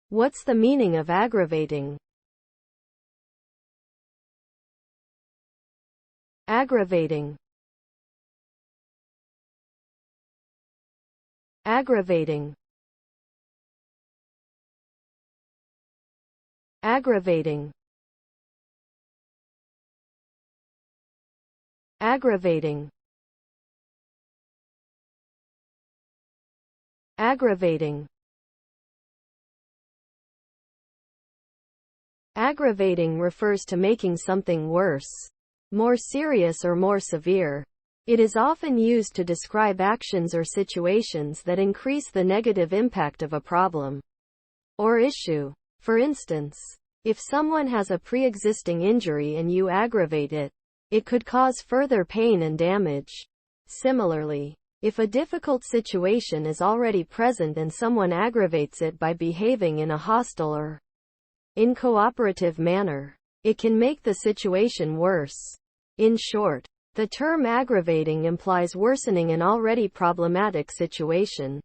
What's the meaning of aggravating? Aggravating. Aggravating. Aggravating. Aggravating. Aggravating. Aggravating refers to making something worse, more serious or more severe. It is often used to describe actions or situations that increase the negative impact of a problem or issue. For instance, if someone has a pre-existing injury and you aggravate it, it could cause further pain and damage. Similarly, if a difficult situation is already present and someone aggravates it by behaving in a hostile or uncooperative manner, it can make the situation worse. In short, the term aggravating implies worsening an already problematic situation.